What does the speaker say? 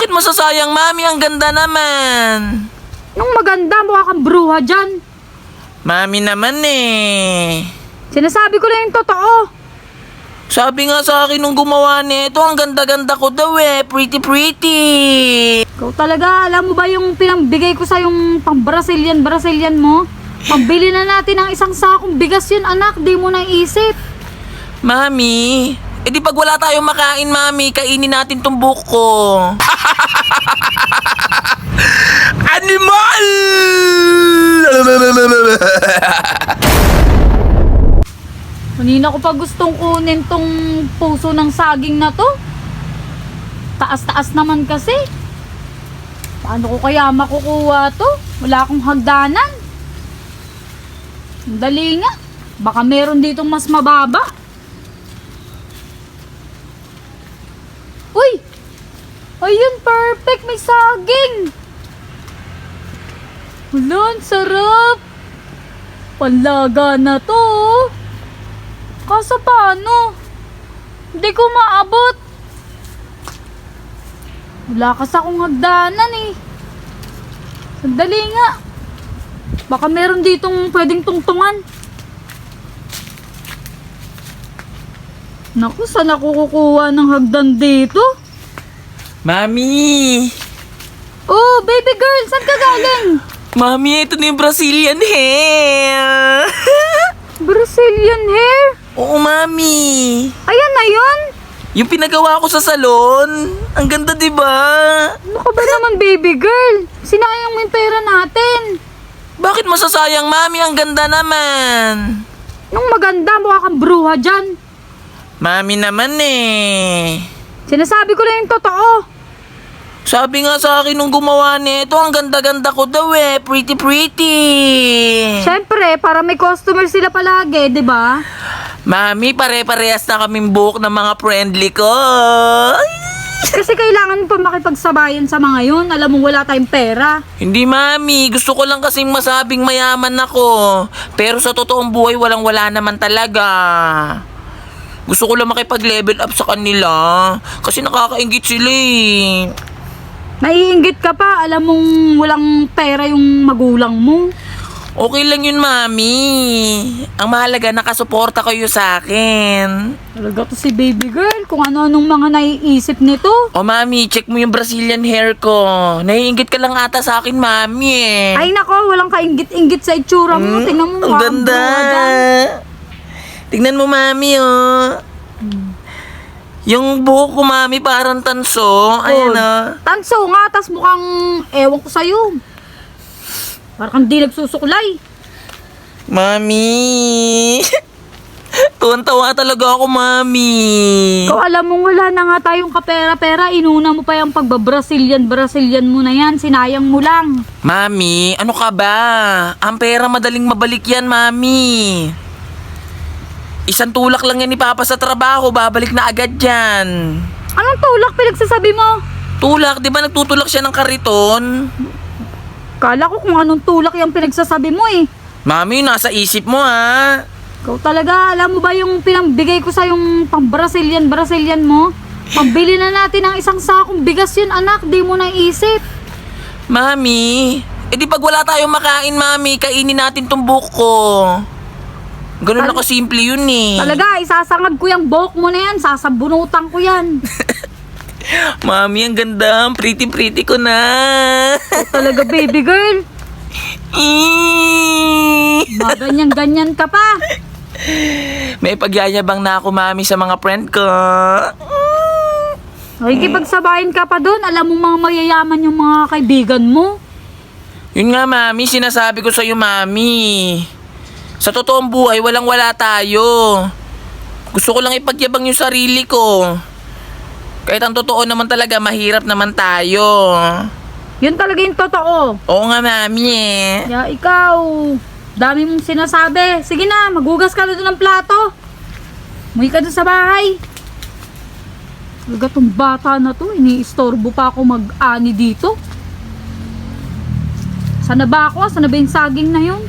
Bakit masasayang, Mami? Ang ganda naman. Nung maganda, mukha kang bruha dyan. Mami naman eh. Sinasabi ko lang yung totoo. Sabi nga sa akin nung gumawa nito, ang ganda-ganda ko daw eh. Pretty. Ikaw talaga, alam mo ba yung pinambigay ko sa yung pang Brazilian mo? Pambili na natin ng isang sakong bigas yun, anak. Di mo nang isip. Mami, di pag wala tayong makain, Mami, kainin natin tong buhok ko. Animal! Kanina ko pa gustong kunin tong puso ng saging na to. Taas-taas naman kasi. Paano ko kaya makukuha to? Wala akong hagdanan. Ang dali nga. Baka meron ditong mas mababa. Uy! Ayun, perfect! May saging! Wala, ang sarap! Panlaga na to! Kaso paano? Hindi ko maabot. Wala kasi akong hagdanan eh. Sandali nga. Baka meron ditong pwedeng tungtungan. Naku, saan ako kukuha ng hagdan dito? Mami! Oh, baby girl, saan ka galing? Mami, ito na yung Brazilian hair! Brazilian hair? Oo, Mami! Ayan na yun? Yung pinagawa ko sa salon. Ang ganda, diba? Ano ka ba naman, baby girl? Sinayang mo yung pera natin. Bakit masasayang, Mami? Ang ganda naman. Nung maganda, mukha kang bruha dyan. Mami naman eh. Sinasabi ko lang yung totoo. Sabi nga sa akin nung gumawa nito, ang ganda-ganda ko daw eh. Pretty. Siyempre, para may customer sila palagi, di ba? Mami, pare-parehas na kaming buhok ng mga friendly ko. Kasi kailangan pa makipagsabayan sa mga yun. Alam mo, wala tayong pera. Hindi, Mami. Gusto ko lang kasing masabing mayaman ako. Pero sa totoong buhay, walang-wala naman talaga. Gusto ko lang makipag-level up sa kanila. Kasi nakakaingit sila eh. Naiinggit ka pa. Alam mong walang pera yung magulang mo. Okay lang yun, Mami. Ang mahalaga, nakasuporta kayo sa akin. Talaga to si baby girl. Kung ano-anong mga naiisip nito. O, Mami, check mo yung Brazilian hair ko. Naiingit ka lang ata sa akin, Mami eh. Ay nako, walang kainggit-inggit sa itsura mo. Tingnan mo. Ang mukhang ganda. bruha dyan. Tignan mo, Mami, oh. Yung buhok ko, Mami, parang tanso. Ayan, oh. Tanso nga, tas mukhang ewan ko sa'yo. Parang di nagsusuklay. Mami. Tuwan-tawa talaga ako, Mami. Ikaw alam mong wala na nga tayong kapera-pera. Inuna mo pa yung pagba-Brazilian mo na yan. Sinayang mo lang. Mami, ano ka ba? Ang pera madaling mabalik yan, Mami. Isang tulak lang yan ni Papa sa trabaho, babalik na agad yan. Anong tulak pinagsasabi mo? Tulak, di ba nagtutulak siya ng kariton? Kala ko kung anong tulak yung pinagsasabi mo eh. Mami, nasa isip mo ha. Ikaw talaga, alam mo ba yung pinambigay ko sa yung pang Brazilian mo? Pambili na natin ng isang sakong bigas yun, anak. Di mo nang isip. Mami, di pag wala tayong makain, Mami, kainin natin tong buhok ko. Ganun na kasimple yun eh. Talaga, isasangag ko yung buhok mo na yan. Sasabunutan ko yan. Mami, ang ganda. Ang pretty ko na. Talaga, baby girl. Ganyan ka pa. May pagyayabang na ako, Mami, sa mga friend ko. Nakikipagsabayin ka pa doon. Alam mo mga mayayaman yung mga kaibigan mo. Yun nga, Mami, sinasabi ko sa'yo, Mami. Sa totoong buhay, walang-wala tayo. Gusto ko lang ipagyabang yung sarili ko. Kahit ang totoo naman talaga, mahirap naman tayo. Yun talaga yung totoo. Oo nga, Mami eh. Ya, ikaw. Dami mong sinasabi. Sige na, maghugas ka na doon ng plato. Umuwi ka doon sa bahay. Talaga tong bata na to, iniistorbo pa ako mag-ani dito. Sana ba ako? Sana ba yung saging na yun?